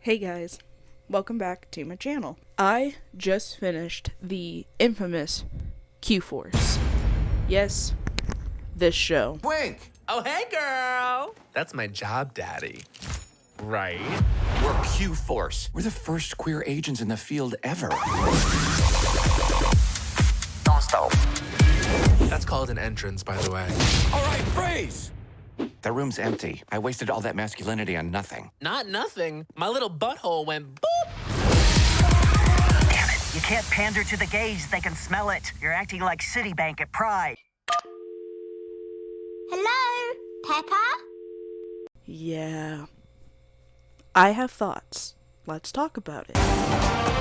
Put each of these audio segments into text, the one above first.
Hey guys, welcome back to my channel. I just finished the infamous Q-Force. Yes, this show. Wink! Oh, hey, girl! That's my job, daddy. Right? We're Q-Force. We're the first queer agents in the field ever. Don't stop. That's called an entrance, by the way. All right, freeze! The room's empty. I wasted all that masculinity on nothing. Not nothing. My little butthole went boop. Damn it. You can't pander to the gays. They can smell it. You're acting like Citibank at Pride. Hello, Peppa? Yeah. I have thoughts. Let's talk about it.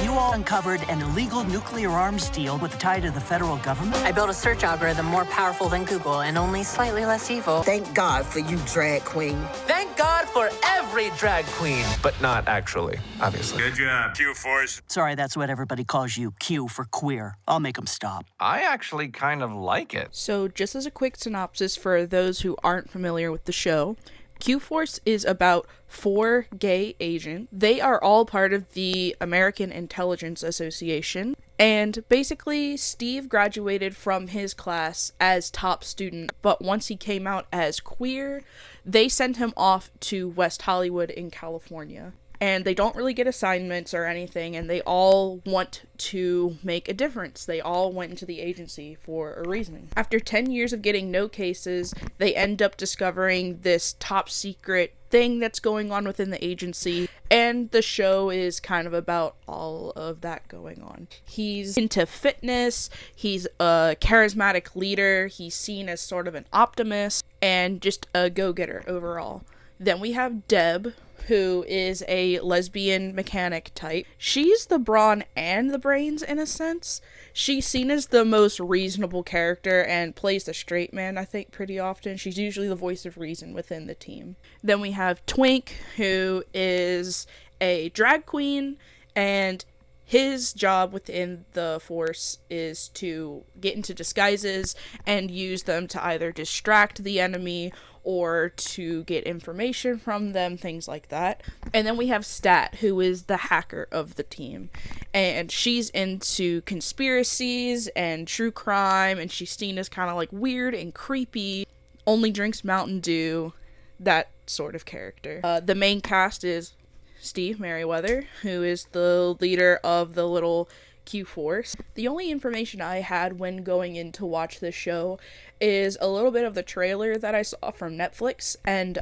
You all uncovered an illegal nuclear arms deal with the tie to the federal government? I built a search algorithm more powerful than Google and only slightly less evil. Thank God for you, drag queen. Thank God for every drag queen. But not actually, obviously. Good job, Q-Force. Sorry, that's what everybody calls you. Q for queer. I'll make them stop. I actually kind of like it. So just as a quick synopsis for those who aren't familiar with the show, Q-Force is about 4 gay agents. They are all part of the American Intelligence Association. And basically, Steve graduated from his class as top student, but once he came out as queer, they sent him off to West Hollywood in California. And they don't really get assignments or anything, and they all want to make a difference. They all went into the agency for a reason. After 10 years of getting no cases, they end up discovering this top secret thing that's going on within the agency, and the show is kind of about all of that going on. He's into fitness, he's a charismatic leader, he's seen as sort of an optimist, and just a go-getter overall. Then we have Deb, who is a lesbian mechanic type. She's the brawn and the brains in a sense. She's seen as the most reasonable character and plays the straight man, I think, pretty often. She's usually the voice of reason within the team. Then we have Twink, who is a drag queen, and his job within the force is to get into disguises and use them to either distract the enemy or to get information from them, things like that. And then we have Stat, who is the hacker of the team. And she's into conspiracies and true crime, and she's seen as kind of like weird and creepy, only drinks Mountain Dew, that sort of character. The main cast is Steve Merriweather, who is the leader of the little Q-Force. The only information I had when going in to watch this show is a little bit of the trailer that I saw from Netflix, and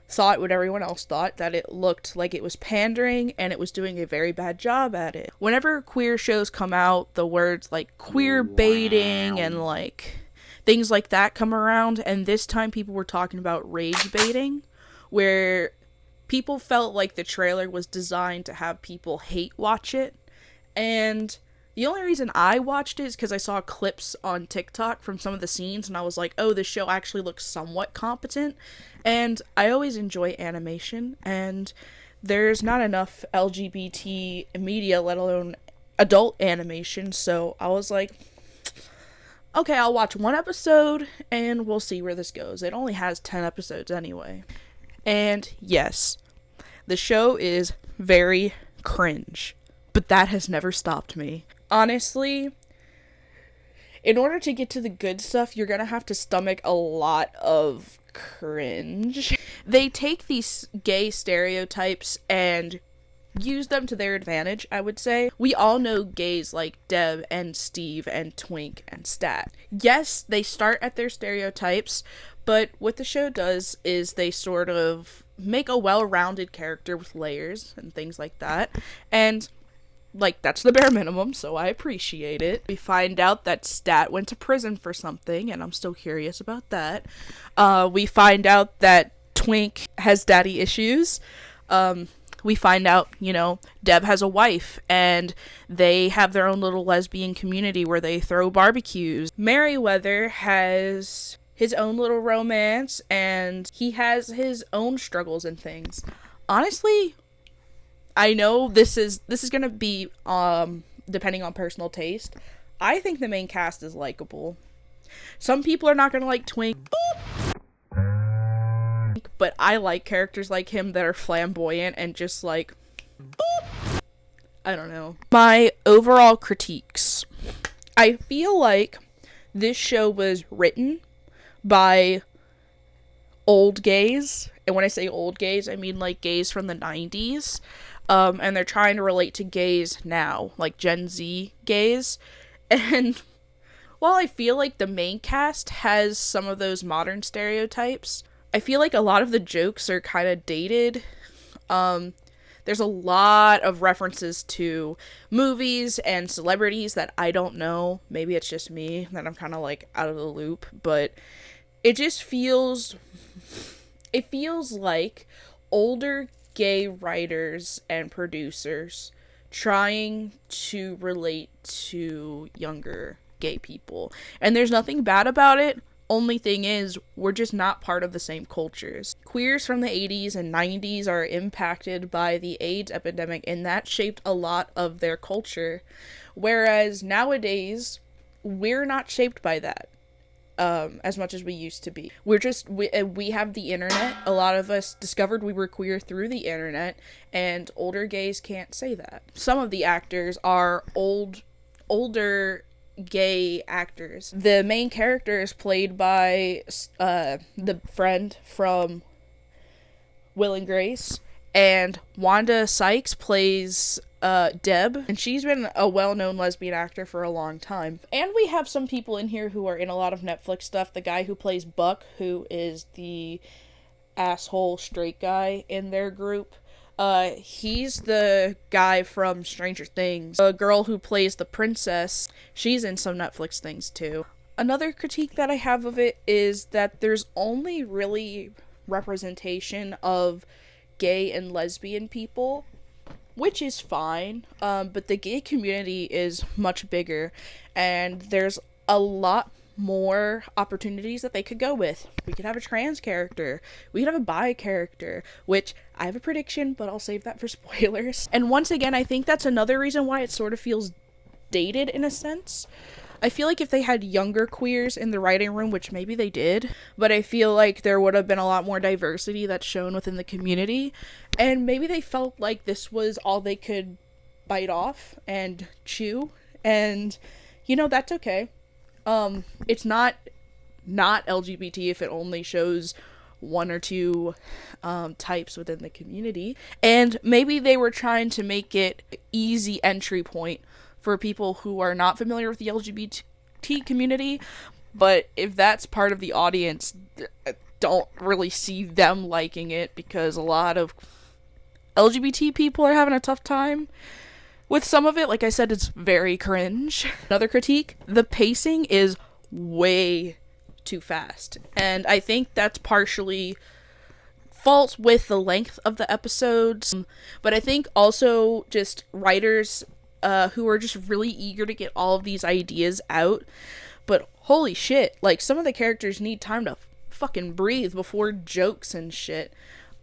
thought what everyone else thought, that it looked like it was pandering and it was doing a very bad job at it. Whenever queer shows come out, the words like queerbaiting and like things like that come around, and this time people were talking about rage baiting, where people felt like the trailer was designed to have people hate watch it. And the only reason I watched it is because I saw clips on TikTok from some of the scenes, and I was like, oh, this show actually looks somewhat competent. And I always enjoy animation, and there's not enough LGBT media, let alone adult animation, so I was like, okay, I'll watch 1 episode, and we'll see where this goes. It only has 10 episodes anyway. And yes, the show is very cringe, but that has never stopped me. Honestly, in order to get to the good stuff, you're gonna have to stomach a lot of cringe. They take these gay stereotypes and use them to their advantage, I would say. We all know gays like Deb and Steve and Twink and Stat. Yes, they start at their stereotypes, but what the show does is they sort of make a well-rounded character with layers and things like that. And like, that's the bare minimum, so I appreciate it. We find out that Stat went to prison for something, and I'm still curious about that. We find out that Twink has daddy issues. We find out, Deb has a wife, and they have their own little lesbian community where they throw barbecues. Merriweather has his own little romance, and he has his own struggles and things. Honestly, I know this is gonna be depending on personal taste. I think the main cast is likable. Some people are not gonna like Twink, but I like characters like him that are flamboyant and just like I don't know. My overall critiques. I feel like this show was written by old gays. And when I say old gays, I mean like gays from the 90s. And they're trying to relate to gays now, like Gen Z gays. And while I feel like the main cast has some of those modern stereotypes, I feel like a lot of the jokes are kind of dated. There's a lot of references to movies and celebrities that I don't know. Maybe it's just me that I'm kind of like out of the loop, but it just feels like older gay writers and producers trying to relate to younger gay people. And there's nothing bad about it. Only thing is, we're just not part of the same cultures. Queers from the 80s and 90s are impacted by the AIDS epidemic, and that shaped a lot of their culture. Whereas nowadays, we're not shaped by that as much as we used to be. We have the internet. A lot of us discovered we were queer through the internet, and older gays can't say that. Some of the actors are older gay actors. The main character is played by the friend from Will and Grace, and Wanda Sykes plays Deb, and she's been a well-known lesbian actor for a long time. And we have some people in here who are in a lot of Netflix stuff. The guy who plays Buck, who is the asshole straight guy in their group, he's the guy from Stranger Things. The girl who plays the princess, she's in some Netflix things too. Another critique that I have of it is that there's only really representation of gay and lesbian people, which is fine, but the gay community is much bigger, and there's a lot more opportunities that they could go with. We could have a trans character, we could have a bi character, which I have a prediction, but I'll save that for spoilers. And once again, I think that's another reason why it sort of feels dated in a sense. I feel like if they had younger queers in the writing room, which maybe they did, but I feel like there would have been a lot more diversity that's shown within the community, and maybe they felt like this was all they could bite off and chew, and that's okay. It's not LGBT if it only shows one or two types within the community, and maybe they were trying to make it an easy entry point for people who are not familiar with the LGBT community, but if that's part of the audience, I don't really see them liking it, because a lot of LGBT people are having a tough time with some of it. Like I said, it's very cringe. Another critique, the pacing is way too fast, and I think that's partially fault with the length of the episodes, but I think also just writers who are just really eager to get all of these ideas out. But holy shit, like, some of the characters need time to fucking breathe before jokes and shit,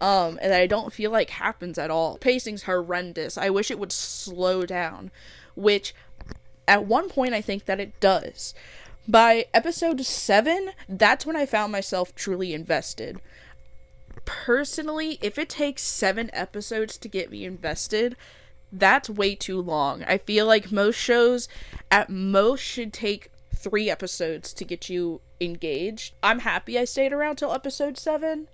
and I don't feel like happens at all. Pacing's horrendous. I wish it would slow down, which at one point I think that it does. By episode 7, that's when I found myself truly invested. Personally, if it takes 7 episodes to get me invested, that's way too long. I feel like most shows at most should take 3 episodes to get you engaged. I'm happy I stayed around till episode 7,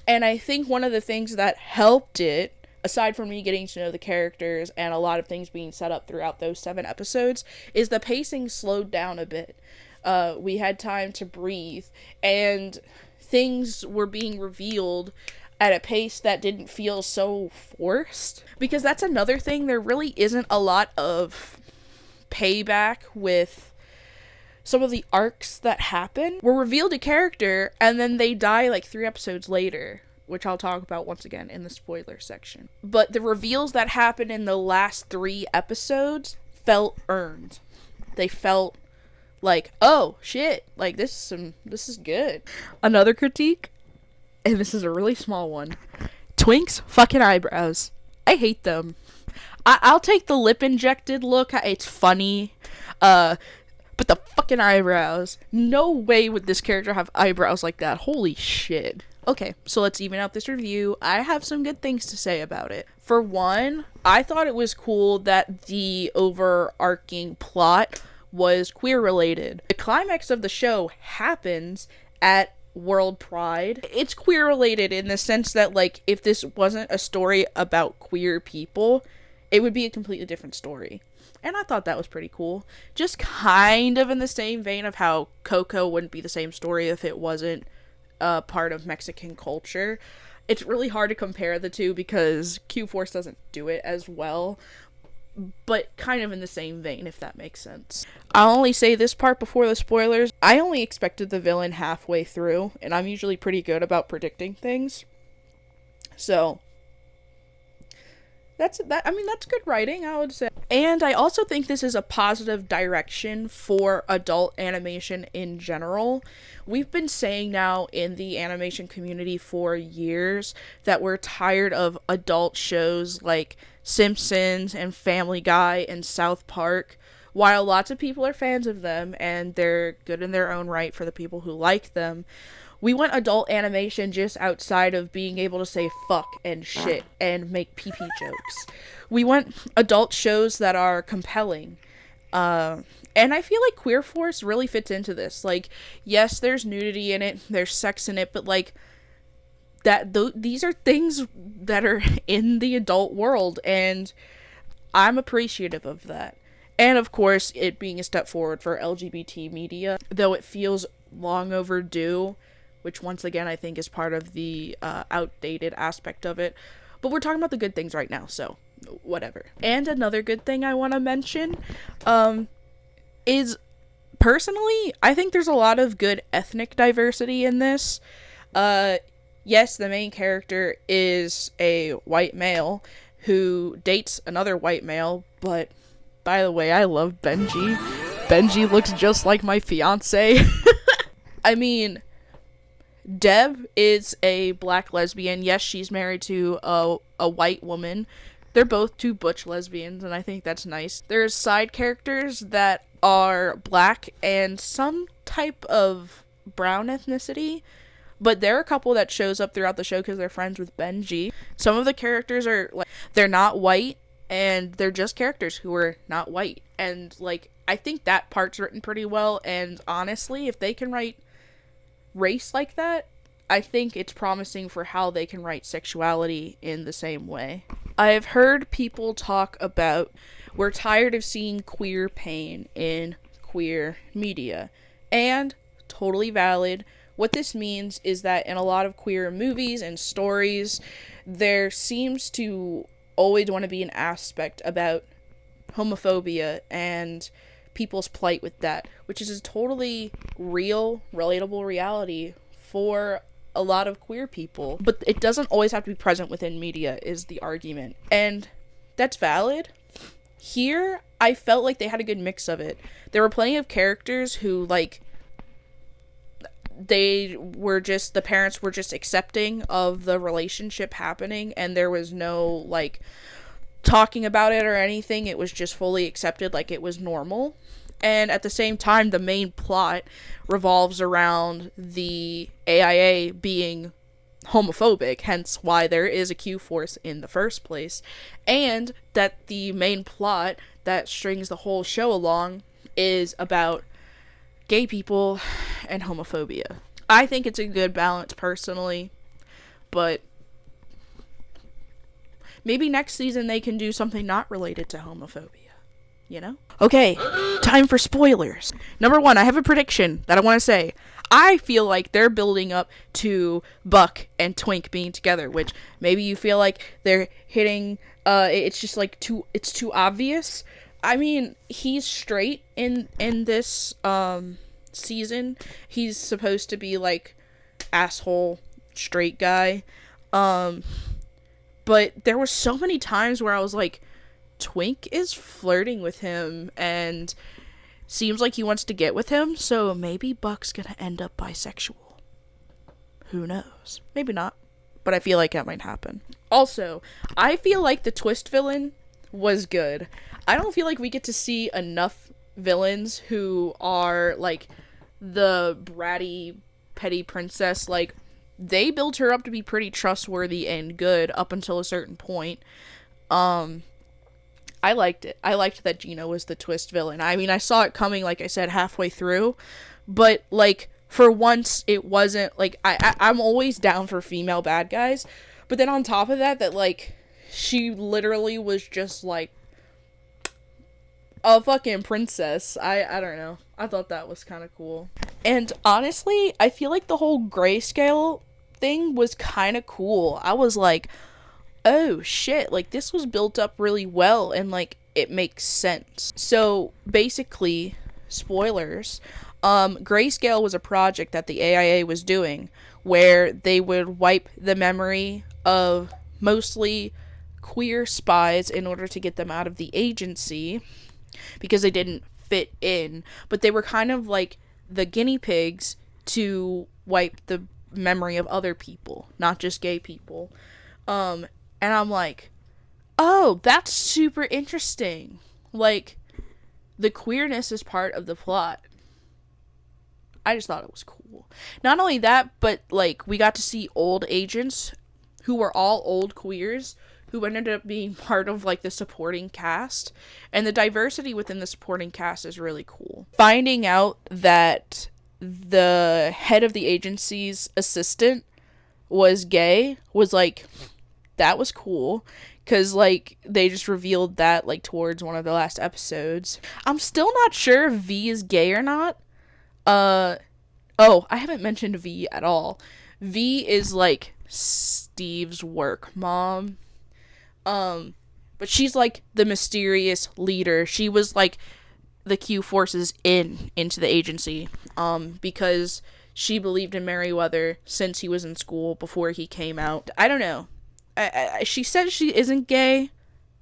and I think one of the things that helped it, aside from me getting to know the characters and a lot of things being set up throughout those 7 episodes, is the pacing slowed down a bit. We had time to breathe, and things were being revealed at a pace that didn't feel so forced. Because that's another thing, there really isn't a lot of payback with some of the arcs that happen. We're revealed a character, and then they die like 3 episodes later, which I'll talk about once again in the spoiler section. But the reveals that happen in the last 3 episodes felt earned. They felt like, oh shit, like this is good. Another critique, and this is a really small one, Twink's fucking eyebrows. I hate them. I'll take the lip injected look, it's funny, but the fucking eyebrows, no way would this character have eyebrows like that. Holy shit. Okay, so let's even out this review. I have some good things to say about it. For one, I thought it was cool that the overarching plot was queer related. The climax of the show happens at World Pride. It's queer related in the sense that, like, if this wasn't a story about queer people, it would be a completely different story. And I thought that was pretty cool. Just kind of in the same vein of how Coco wouldn't be the same story if it wasn't part of Mexican culture. It's really hard to compare the two because Q-Force doesn't do it as well, but kind of in the same vein, if that makes sense. I'll only say this part before the spoilers. I only expected the villain halfway through, and I'm usually pretty good about predicting things. So, that's good writing, I would say. And I also think this is a positive direction for adult animation in general. We've been saying now in the animation community for years that we're tired of adult shows like Simpsons and Family Guy and South Park. While lots of people are fans of them and they're good in their own right for the people who like them, we want adult animation just outside of being able to say fuck and shit and make pee-pee jokes. We want adult shows that are compelling. And I feel like Queer Force really fits into this. Like, yes, there's nudity in it, there's sex in it, but like, these are things that are in the adult world, and I'm appreciative of that. And of course, it being a step forward for LGBT media, though it feels long overdue, which once again I think is part of the outdated aspect of it. But we're talking about the good things right now, so whatever. And another good thing I want to mention is, personally, I think there's a lot of good ethnic diversity in this. Yes, the main character is a white male who dates another white male, but by the way, I love Benji. Benji looks just like my fiance. I mean, Deb is a black lesbian. Yes, she's married to a white woman. They're both two butch lesbians, and I think that's nice. There's side characters that are black and some type of brown ethnicity, but there are a couple that shows up throughout the show because they're friends with Benji. Some of the characters are, like, they're not white, and they're just characters who are not white. And, like, I think that part's written pretty well, and honestly, if they can write race like that, I think it's promising for how they can write sexuality in the same way. I've heard people talk about, we're tired of seeing queer pain in queer media, and totally valid. What this means is that in a lot of queer movies and stories, there seems to always want to be an aspect about homophobia and people's plight with that, which is a totally real, relatable reality for a lot of queer people. But it doesn't always have to be present within media, is the argument. And that's valid. Here, I felt like they had a good mix of it. There were plenty of characters who, like, the parents were just accepting of the relationship happening, and there was no, like, talking about it or anything. It was just fully accepted, like it was normal. And at the same time, the main plot revolves around the AIA being homophobic, hence why there is a Q-Force in the first place. And that the main plot that strings the whole show along is about gay people and homophobia. I think it's a good balance personally, but maybe next season they can do something not related to homophobia, you know? Okay, time for spoilers. Number one, I have a prediction that I want to say. I feel like they're building up to Buck and Twink being together, which maybe you feel like they're hitting, it's just like it's too obvious. I mean, he's straight in this season. He's supposed to be like asshole straight guy. But there were so many times where I was like, Twink is flirting with him and seems like he wants to get with him, so maybe Buck's gonna end up bisexual. Who knows? Maybe not, but I feel like that might happen. Also, I feel like the twist villain was good. I don't feel like we get to see enough villains who are like the bratty petty princess. Like, they built her up to be pretty trustworthy and good up until a certain point. I liked it. I liked that Gina was the twist villain. I mean, I saw it coming, like I said, halfway through, but, like, for once, it wasn't, like, I'm always down for female bad guys, but then on top of that, like, she literally was just, like, a fucking princess. I don't know. I thought that was kind of cool. And honestly, I feel like the whole grayscale thing was kind of cool. I was like, oh shit, like this was built up really well and like it makes sense. So basically, spoilers, Grayscale was a project that the AIA was doing where they would wipe the memory of mostly queer spies in order to get them out of the agency because they didn't fit in, but they were kind of like the guinea pigs to wipe the memory of other people, not just gay people. And I'm like, oh, that's super interesting. Like, the queerness is part of the plot. I just thought it was cool. Not only that, but, like, we got to see old agents who were all old queers who ended up being part of, like, the supporting cast. And the diversity within the supporting cast is really cool. Finding out that the head of the agency's assistant was gay was, like, that was cool, because, like, they just revealed that, like, towards one of the last episodes. I'm still not sure if V is gay or not. I haven't mentioned V at all. V is, like, Steve's work mom. But she's, like, the mysterious leader. She was, like, the Q forces into the agency, because she believed in Merryweather since he was in school before he came out. I don't know. She says she isn't gay,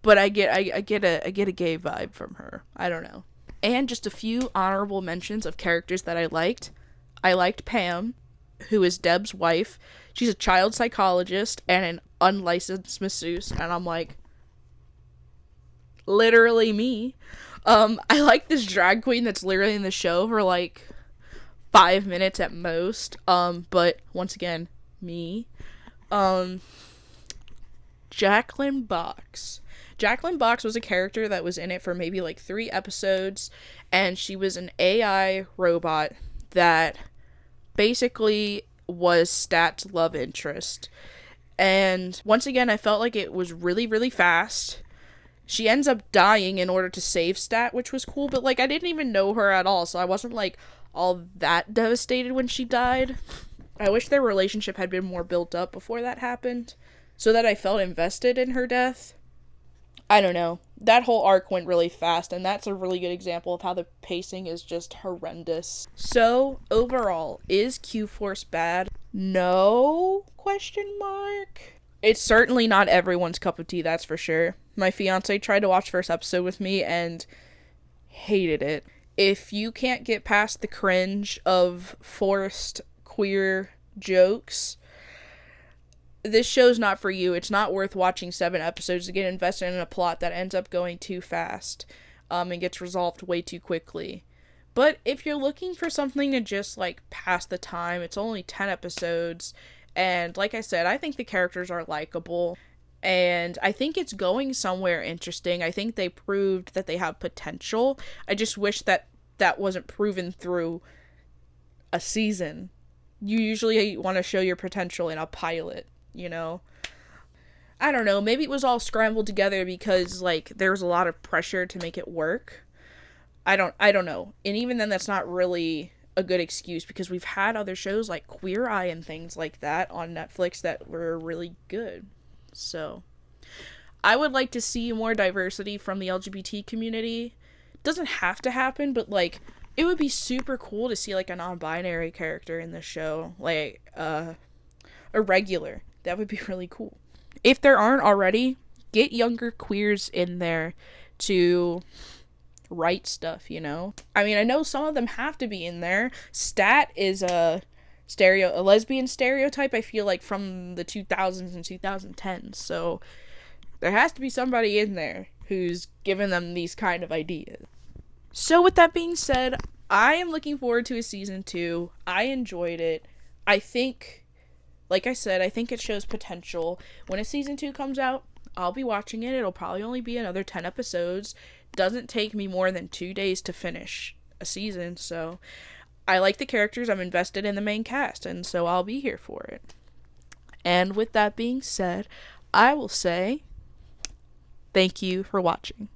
but I get a gay vibe from her. I don't know. And just a few honorable mentions of characters that I liked. I liked Pam, who is Deb's wife. She's a child psychologist and an unlicensed masseuse, and I'm like, literally me. I like this drag queen that's literally in the show for like 5 minutes at most. But once again, me. Jacqueline Box. Jacqueline Box was a character that was in it for maybe like 3 episodes, and she was an AI robot that basically was Stat's love interest. And once again, I felt like it was really, really fast. She ends up dying in order to save Stat, which was cool, but like I didn't even know her at all, so I wasn't like all that devastated when she died. I wish their relationship had been more built up before that happened, so that I felt invested in her death. I don't know. That whole arc went really fast, and that's a really good example of how the pacing is just horrendous. So, overall, is Q-Force bad? No? ? It's certainly not everyone's cup of tea, that's for sure. My fiance tried to watch first episode with me and hated it. If you can't get past the cringe of forced queer jokes, this show's not for you. It's not worth watching 7 episodes to get invested in a plot that ends up going too fast, and gets resolved way too quickly. But if you're looking for something to just, like, pass the time, it's only 10 episodes, and like I said, I think the characters are likable, and I think it's going somewhere interesting. I think they proved that they have potential. I just wish that that wasn't proven through a season. You usually want to show your potential in a pilot, you know? I don't know, maybe it was all scrambled together because, like, there was a lot of pressure to make it work. I don't know. And even then, that's not really a good excuse, because we've had other shows like Queer Eye and things like that on Netflix that were really good. So, I would like to see more diversity from the LGBT community. It doesn't have to happen, but, like, it would be super cool to see, like, a non-binary character in the show. Like, a regular. That would be really cool. If there aren't already, get younger queers in there to write stuff, you know? I mean, I know some of them have to be in there. Stat is a lesbian stereotype, I feel like, from the 2000s and 2010s. So there has to be somebody in there who's given them these kind of ideas. So with that being said, I am looking forward to a season 2. I enjoyed it. I think, like I said, I think it shows potential. When a season 2 comes out, I'll be watching it. It'll probably only be another 10 episodes. Doesn't take me more than 2 days to finish a season, so I like the characters. I'm invested in the main cast, and so I'll be here for it. And with that being said, I will say thank you for watching.